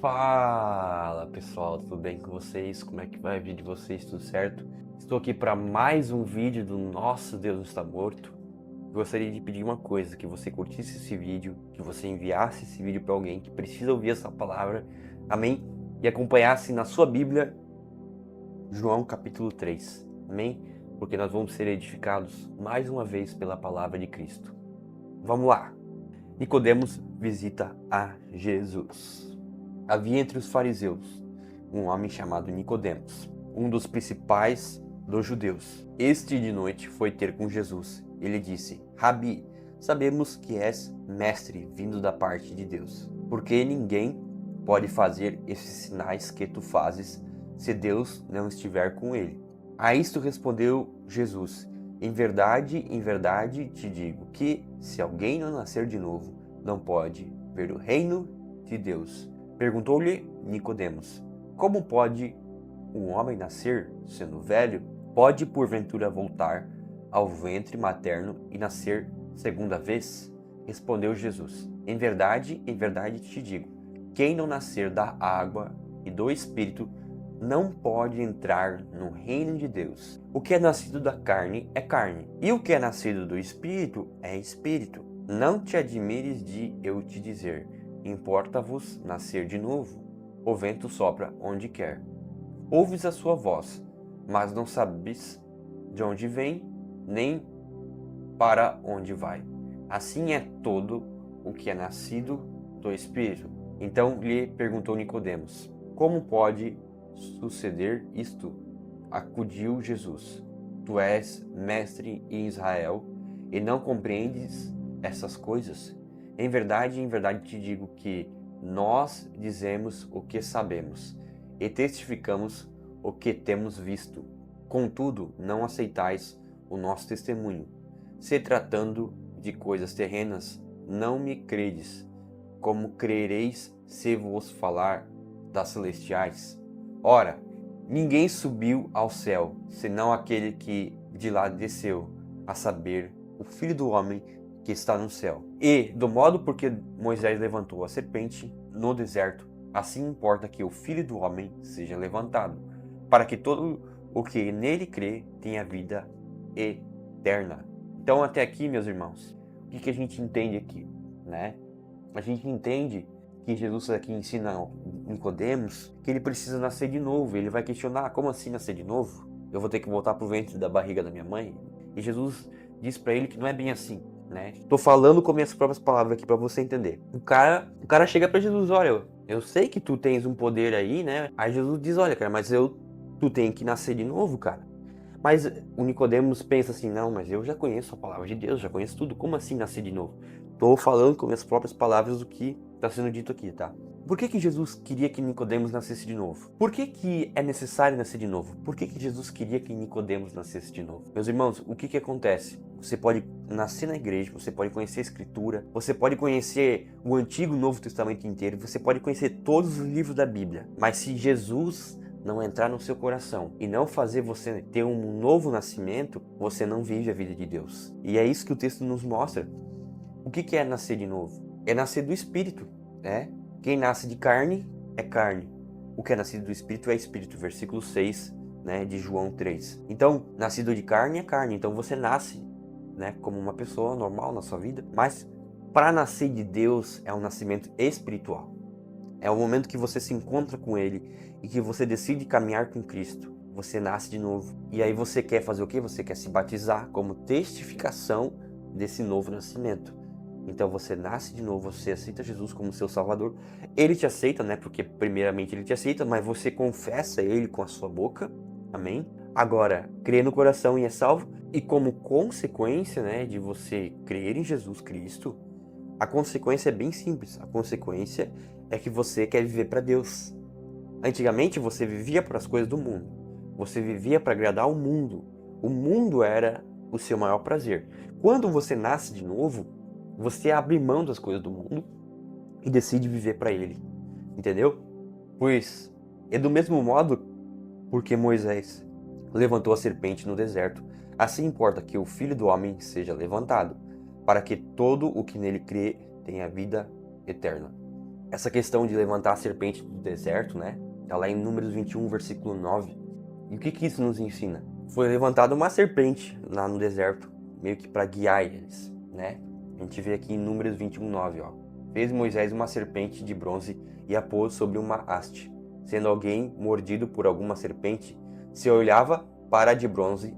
Fala pessoal, tudo bem com vocês? Como é que vai a vida de vocês? Tudo certo? Estou aqui para mais um vídeo do Nosso Deus Não Está Morto. Gostaria de pedir uma coisa, que você curtisse esse vídeo, que você enviasse esse vídeo para alguém que precisa ouvir essa palavra, amém? E acompanhasse na sua Bíblia João capítulo 3, amém? Porque nós vamos ser edificados mais uma vez pela palavra de Cristo. Vamos lá! Nicodemos visita a Jesus. Havia entre os fariseus um homem chamado Nicodemos, um dos principais dos judeus. Este de noite foi ter com Jesus. Ele disse: Rabi, sabemos que és mestre vindo da parte de Deus, porque ninguém pode fazer esses sinais que tu fazes se Deus não estiver com ele. A isto respondeu Jesus: em verdade te digo que se alguém não nascer de novo, não pode ver o reino de Deus. Perguntou-lhe Nicodemos: como pode um homem nascer sendo velho? Pode porventura voltar ao ventre materno e nascer segunda vez? Respondeu Jesus: em verdade te digo, quem não nascer da água e do Espírito não pode entrar no reino de Deus. O que é nascido da carne é carne, e o que é nascido do Espírito é Espírito. Não te admires de eu te dizer: importa-vos nascer de novo. O vento sopra onde quer. Ouves a sua voz, mas não sabes de onde vem, nem para onde vai. Assim é todo o que é nascido do Espírito. Então lhe perguntou Nicodemos: como pode suceder isto? Acudiu Jesus: tu és mestre em Israel e não compreendes essas coisas? Em verdade te digo que nós dizemos o que sabemos e testificamos o que temos visto. Contudo, não aceitais o nosso testemunho. Se tratando de coisas terrenas, não me credes. Como crereis se vos falar das celestiais? Ora, ninguém subiu ao céu, senão aquele que de lá desceu, a saber, o Filho do Homem que está no céu. E, do modo porque Moisés levantou a serpente no deserto, assim importa que o Filho do Homem seja levantado, para que todo o que nele crê tenha vida eterna. Então, até aqui, meus irmãos, o que a gente entende aqui, né? A gente entende que Jesus aqui ensina a Nicodemos que ele precisa nascer de novo. Ele vai questionar: como assim nascer de novo? Eu vou ter que voltar pro ventre da barriga da minha mãe? E Jesus diz para ele que não é bem assim, né? Tô falando com minhas próprias palavras aqui para você entender. O cara chega para Jesus: olha, eu sei que tu tens um poder aí, né? Aí Jesus diz: olha, cara, mas tu tem que nascer de novo, cara. Mas o Nicodemos pensa assim: não, mas eu já conheço a palavra de Deus, já conheço tudo. Como assim nascer de novo? Estou falando com minhas próprias palavras o que está sendo dito aqui, tá? Por que Jesus queria que Nicodemos nascesse de novo? Por que é necessário nascer de novo? Por que Jesus queria que Nicodemos nascesse de novo? Meus irmãos, o que acontece? Você pode nascer na igreja, você pode conhecer a Escritura, você pode conhecer o Antigo e o Novo Testamento inteiro, você pode conhecer todos os livros da Bíblia, mas se Jesus não entrar no seu coração e não fazer você ter um novo nascimento, você não vive a vida de Deus. E é isso que o texto nos mostra. O que é nascer de novo? É nascer do Espírito, né? Quem nasce de carne é carne. O que é nascido do Espírito é Espírito. Versículo 6, né, de João 3. Então, nascido de carne é carne. Então você nasce, né, como uma pessoa normal na sua vida. Mas para nascer de Deus é um nascimento espiritual. É o momento que você se encontra com Ele e que você decide caminhar com Cristo. Você nasce de novo. E aí você quer fazer o quê? Você quer se batizar como testificação desse novo nascimento. Então você nasce de novo, você aceita Jesus como seu Salvador. Ele te aceita, né? Porque primeiramente Ele te aceita, mas você confessa Ele com a sua boca. Amém? Agora, crê no coração e é salvo. E como consequência, né, de você crer em Jesus Cristo, a consequência é bem simples. A consequência é que você quer viver para Deus. Antigamente você vivia para as coisas do mundo. Você vivia para agradar o mundo. O mundo era o seu maior prazer. Quando você nasce de novo, você abre mão das coisas do mundo e decide viver para Ele. Entendeu? Pois é do mesmo modo porque Moisés levantou a serpente no deserto. Assim importa que o Filho do Homem seja levantado, para que todo o que nele crê tenha vida eterna. essa questão de levantar a serpente do deserto, né? Tá lá em Números 21, versículo 9. E o que isso nos ensina? Foi levantada uma serpente lá no deserto, meio que para guiar eles, né? A gente vê aqui em Números 21, 9, ó. Fez Moisés uma serpente de bronze e a pôs sobre uma haste. Sendo alguém mordido por alguma serpente, se olhava para a de bronze,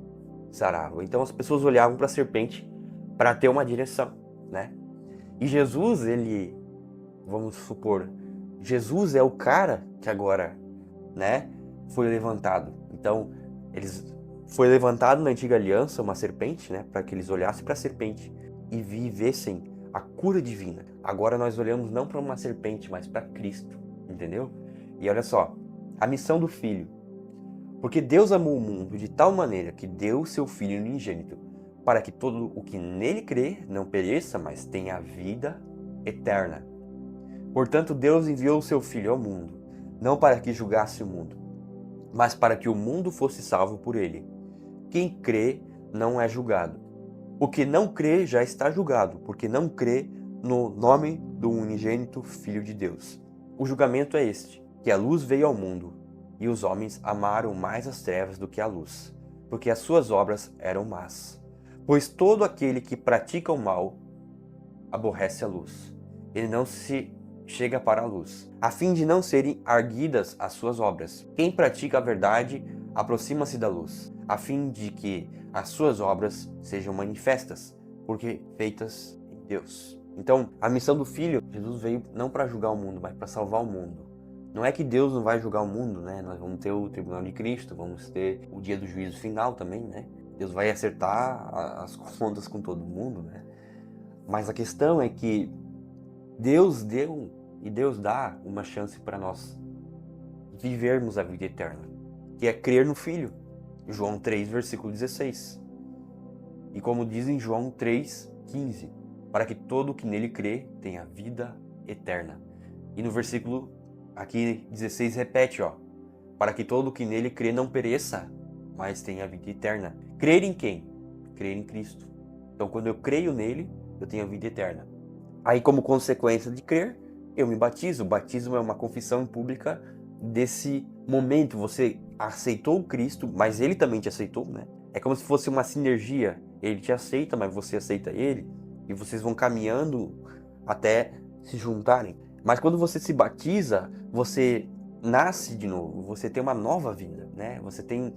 sarava. Então as pessoas olhavam para a serpente para ter uma direção, né? E Jesus, vamos supor, Jesus é o cara que agora, né, foi levantado. Então, foi levantado na antiga aliança uma serpente, né, para que eles olhassem para a serpente e vivessem a cura divina. Agora nós olhamos não para uma serpente, mas para Cristo, entendeu? E olha só, a missão do Filho. Porque Deus amou o mundo de tal maneira que deu o seu Filho unigênito, para que todo o que nele crê não pereça, mas tenha a vida eterna. Portanto, Deus enviou o seu Filho ao mundo, não para que julgasse o mundo, mas para que o mundo fosse salvo por ele. Quem crê não é julgado. O que não crê já está julgado, porque não crê no nome do unigênito Filho de Deus. O julgamento é este, que a luz veio ao mundo, e os homens amaram mais as trevas do que a luz, porque as suas obras eram más. Pois todo aquele que pratica o mal aborrece a luz. Ele não se chega para a luz, a fim de não serem arguidas as suas obras. Quem pratica a verdade aproxima-se da luz, a fim de que as suas obras sejam manifestas, porque feitas em Deus. Então, a missão do Filho, Jesus veio não para julgar o mundo, mas para salvar o mundo. Não é que Deus não vai julgar o mundo, né? Nós vamos ter o tribunal de Cristo, vamos ter o dia do juízo final também, né? Deus vai acertar as contas com todo mundo, né? Mas a questão é que Deus deu e Deus dá uma chance para nós vivermos a vida eterna, que é crer no Filho. João 3, versículo 16. E como diz em João 3, 15, para que todo o que nele crê tenha vida eterna. E no versículo aqui 16 repete, ó, para que todo o que nele crê não pereça, mas tenha vida eterna. Crer em quem? Crer em Cristo. Então quando eu creio nele, eu tenho a vida eterna. Aí como consequência de crer, eu me batizo. O batismo é uma confissão pública desse momento. Você aceitou Cristo, mas ele também te aceitou, né? É como se fosse uma sinergia. Ele te aceita, mas você aceita ele. E vocês vão caminhando até se juntarem. Mas quando você se batiza, você nasce de novo. Você tem uma nova vida, né? Você tem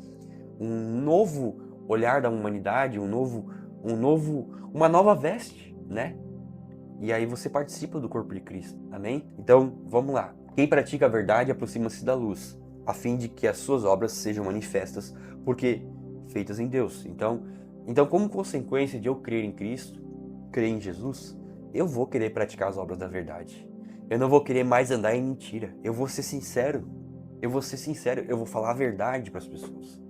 um novo olhar da humanidade, uma nova veste, né? E aí você participa do corpo de Cristo, amém? Então, vamos lá. Quem pratica a verdade aproxima-se da luz, a fim de que as suas obras sejam manifestas, porque feitas em Deus. Então, como consequência de eu crer em Cristo, crer em Jesus, eu vou querer praticar as obras da verdade. Eu não vou querer mais andar em mentira. Eu vou ser sincero. Eu vou falar a verdade para as pessoas.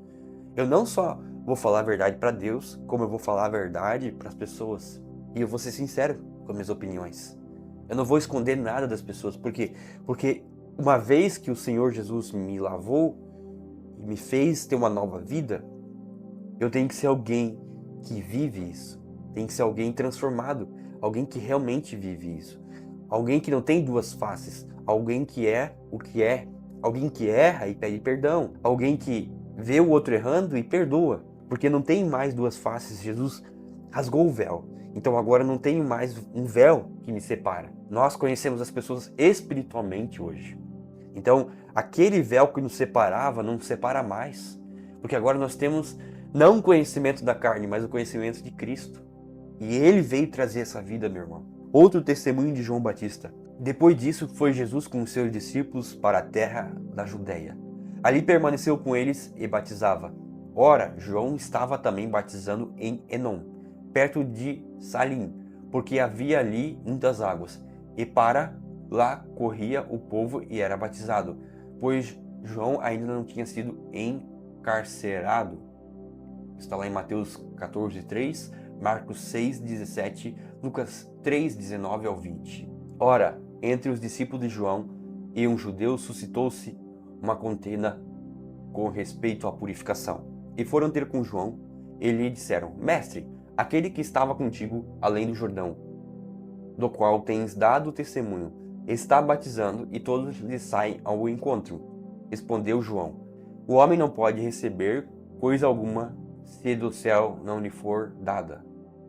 Eu não só vou falar a verdade para Deus, como eu vou falar a verdade para as pessoas. E eu vou ser sincero com as minhas opiniões. Eu não vou esconder nada das pessoas, porque uma vez que o Senhor Jesus me lavou e me fez ter uma nova vida, eu tenho que ser alguém que vive isso. Tem que ser alguém transformado, alguém que realmente vive isso. Alguém que não tem duas faces, alguém que é o que é, alguém que erra e pede perdão, alguém que vê o outro errando e perdoa, porque não tem mais duas faces. Jesus rasgou o véu. Então agora não tenho mais um véu que me separa. Nós conhecemos as pessoas espiritualmente hoje. Então aquele véu que nos separava não nos separa mais. Porque agora nós temos não o conhecimento da carne, mas o conhecimento de Cristo. E ele veio trazer essa vida, meu irmão. Outro testemunho de João Batista. Depois disso foi Jesus com os seus discípulos para a terra da Judéia. Ali permaneceu com eles e batizava. Ora, João estava também batizando em Enom, perto de Salim, porque havia ali muitas águas, e para lá corria o povo e era batizado, pois João ainda não tinha sido encarcerado. Está lá em Mateus 14:3, Marcos 6:17, Lucas 3:19 ao 20. Ora, entre os discípulos de João e um judeu suscitou-se uma contenda com respeito à purificação. E foram ter com João e lhe disseram: Mestre, aquele que estava contigo além do Jordão, do qual tens dado testemunho, está batizando e todos lhe saem ao encontro. Respondeu João: o homem não pode receber coisa alguma se do céu não lhe for dada.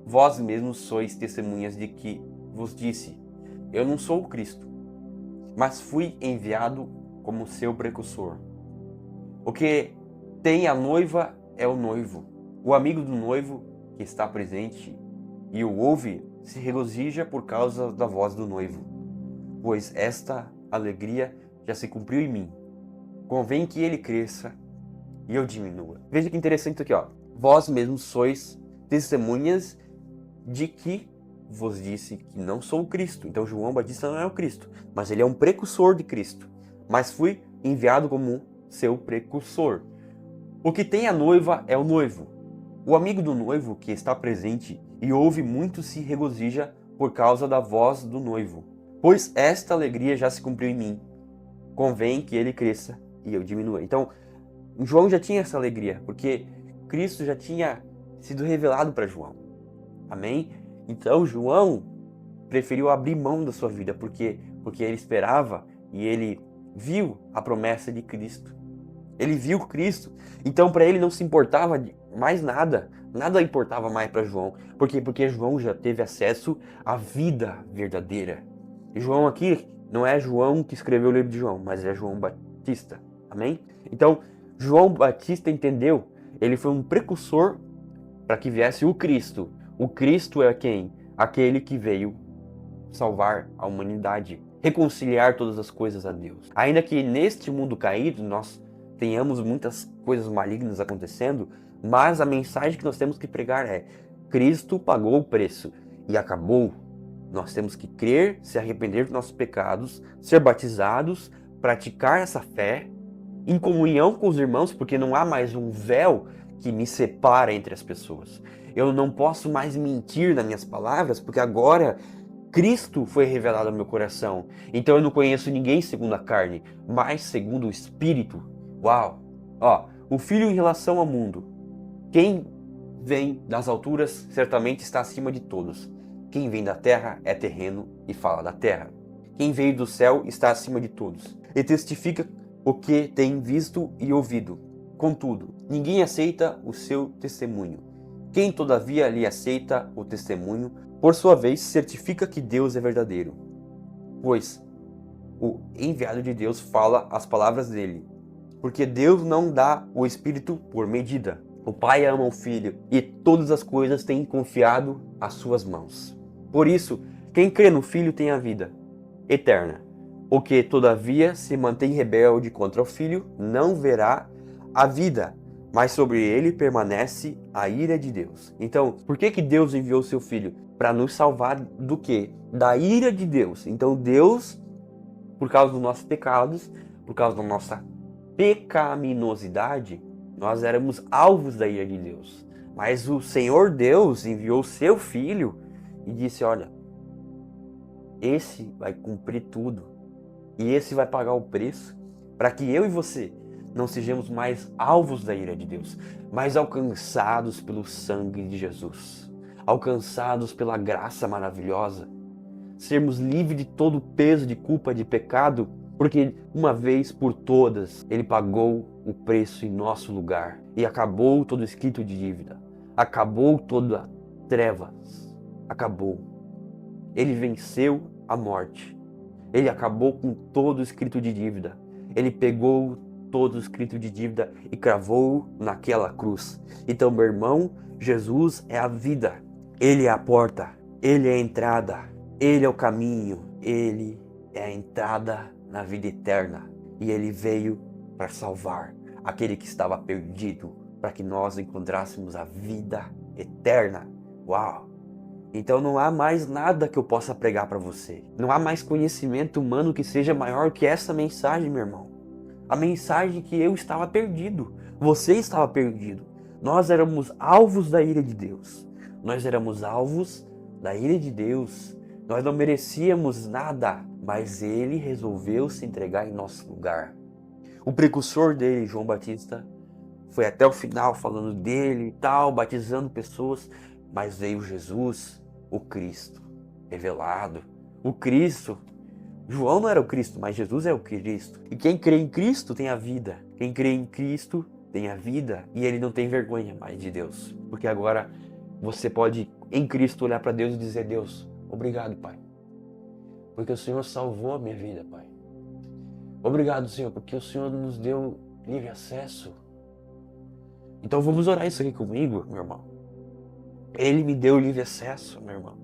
Vós mesmos sois testemunhas de que vos disse: eu não sou o Cristo, mas fui enviado como seu precursor. O que tem a noiva é o noivo. O amigo do noivo que está presente e o ouve se regozija por causa da voz do noivo, pois esta alegria já se cumpriu em mim. Convém que ele cresça e eu diminua. Veja que interessante aqui, ó. Vós mesmos sois testemunhas de que vos disse que não sou o Cristo. Então João Batista não é o Cristo, mas ele é um precursor de Cristo. Mas fui enviado como seu precursor. O que tem a noiva é o noivo. O amigo do noivo que está presente e ouve muito se regozija por causa da voz do noivo, pois esta alegria já se cumpriu em mim. Convém que ele cresça e eu diminua. Então, João já tinha essa alegria, porque Cristo já tinha sido revelado para João. Amém? Então, João preferiu abrir mão da sua vida, porque ele esperava e ele viu a promessa de Cristo. Ele viu Cristo. Então, para ele não se importava de mais nada. Nada importava mais para João. Por quê? Porque João já teve acesso à vida verdadeira. E João aqui não é João que escreveu o livro de João, mas é João Batista. Amém? Então, João Batista entendeu. Ele foi um precursor para que viesse o Cristo. O Cristo é quem? Aquele que veio salvar a humanidade, reconciliar todas as coisas a Deus. Ainda que neste mundo caído nós tenhamos muitas coisas malignas acontecendo, mas a mensagem que nós temos que pregar é: Cristo pagou o preço e acabou. Nós temos que crer, se arrepender dos nossos pecados, ser batizados, praticar essa fé em comunhão com os irmãos, porque não há mais um véu que me separa entre as pessoas. Eu não posso mais mentir nas minhas palavras, porque agora Cristo foi revelado ao meu coração. Então eu não conheço ninguém segundo a carne, mas segundo o Espírito. Uau! Ó, o Filho em relação ao mundo. Quem vem das alturas certamente está acima de todos. Quem vem da terra é terreno e fala da terra. Quem veio do céu está acima de todos e testifica o que tem visto e ouvido. Contudo, ninguém aceita o seu testemunho. Quem todavia lhe aceita o testemunho, por sua vez, certifica que Deus é verdadeiro, pois o enviado de Deus fala as palavras dele, porque Deus não dá o Espírito por medida. O Pai ama o Filho e todas as coisas têm confiado às suas mãos. Por isso, quem crê no Filho tem a vida eterna. O que, todavia, se mantém rebelde contra o Filho não verá a vida, mas sobre ele permanece a ira de Deus. Então, por que Deus enviou o seu Filho? Para nos salvar do quê? Da ira de Deus. Então Deus, por causa dos nossos pecados, por causa da nossa pecaminosidade, nós éramos alvos da ira de Deus. Mas o Senhor Deus enviou o seu Filho e disse: olha, esse vai cumprir tudo. E esse vai pagar o preço para que eu e você não sejamos mais alvos da ira de Deus, mas alcançados pelo sangue de Jesus, alcançados pela graça maravilhosa, sermos livres de todo o peso de culpa, de pecado, porque uma vez por todas Ele pagou o preço em nosso lugar e acabou todo escrito de dívida, acabou toda trevas, acabou. Ele venceu a morte. Ele acabou com todo o escrito de dívida. Ele pegou todo o escrito de dívida e cravou naquela cruz. Então, meu irmão, Jesus é a vida. Ele é a porta. Ele é a entrada. Ele é o caminho. Ele é a entrada na vida eterna. E ele veio para salvar aquele que estava perdido, para que nós encontrássemos a vida eterna. Uau! Então não há mais nada que eu possa pregar para você. Não há mais conhecimento humano que seja maior que essa mensagem, meu irmão. A mensagem que eu estava perdido. Você estava perdido. Nós éramos alvos da ira de Deus. Nós éramos alvos da ira de Deus. Nós não merecíamos nada, mas Ele resolveu se entregar em nosso lugar. O precursor dele, João Batista, foi até o final falando dele e tal, batizando pessoas, mas veio Jesus, o Cristo revelado, o Cristo, João não era o Cristo, mas Jesus é o Cristo. E quem crê em Cristo tem a vida. Quem crê em Cristo tem a vida. E ele não tem vergonha mais de Deus. Porque agora você pode, em Cristo, olhar para Deus e dizer: Deus, obrigado, Pai. Porque o Senhor salvou a minha vida, Pai. Obrigado, Senhor, porque o Senhor nos deu livre acesso. Então vamos orar isso aqui comigo, meu irmão. Ele me deu livre acesso, meu irmão.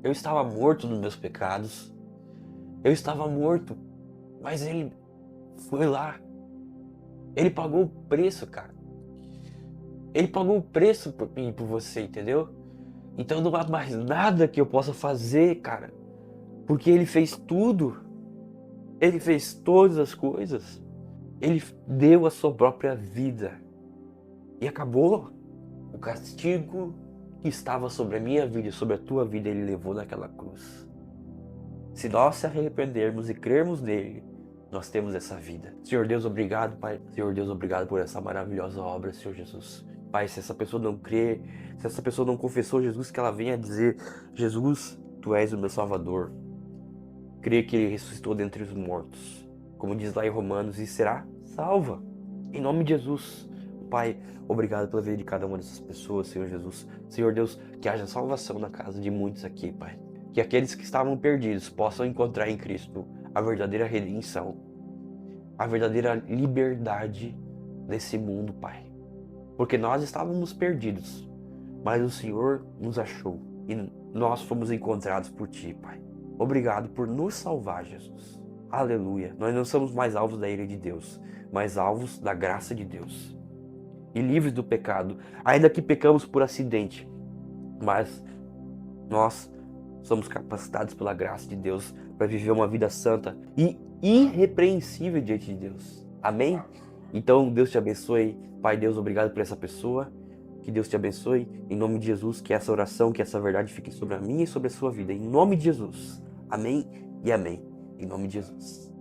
Eu estava morto nos meus pecados. Eu estava morto, mas Ele foi lá. Ele pagou o preço, cara. Ele pagou o preço por mim e por você, entendeu? Então não há mais nada que eu possa fazer, cara. Porque Ele fez tudo. Ele fez todas as coisas. Ele deu a sua própria vida. E acabou. O castigo que estava sobre a minha vida e sobre a tua vida, Ele levou naquela cruz. Se nós se arrependermos e crermos nele, nós temos essa vida. Senhor Deus, obrigado, Pai. Senhor Deus, obrigado por essa maravilhosa obra, Senhor Jesus. Pai, se essa pessoa não crê, se essa pessoa não confessou Jesus, que ela venha dizer: Jesus, Tu és o meu Salvador. Crê que Ele ressuscitou dentre os mortos, como diz lá em Romanos, e será salva. Em nome de Jesus. Pai, obrigado pela vida de cada uma dessas pessoas, Senhor Jesus. Senhor Deus, que haja salvação na casa de muitos aqui, Pai. Que aqueles que estavam perdidos possam encontrar em Cristo a verdadeira redenção, a verdadeira liberdade desse mundo, Pai. Porque nós estávamos perdidos, mas o Senhor nos achou e nós fomos encontrados por Ti, Pai. Obrigado por nos salvar, Jesus. Aleluia. Nós não somos mais alvos da ira de Deus, mas alvos da graça de Deus. E livres do pecado, ainda que pecamos por acidente, mas nós somos capacitados pela graça de Deus para viver uma vida santa e irrepreensível diante de Deus. Amém? Então, Deus te abençoe. Pai Deus, obrigado por essa pessoa. Que Deus te abençoe. Em nome de Jesus, que essa oração, que essa verdade fique sobre a minha e sobre a sua vida. Em nome de Jesus. Amém e amém. Em nome de Jesus.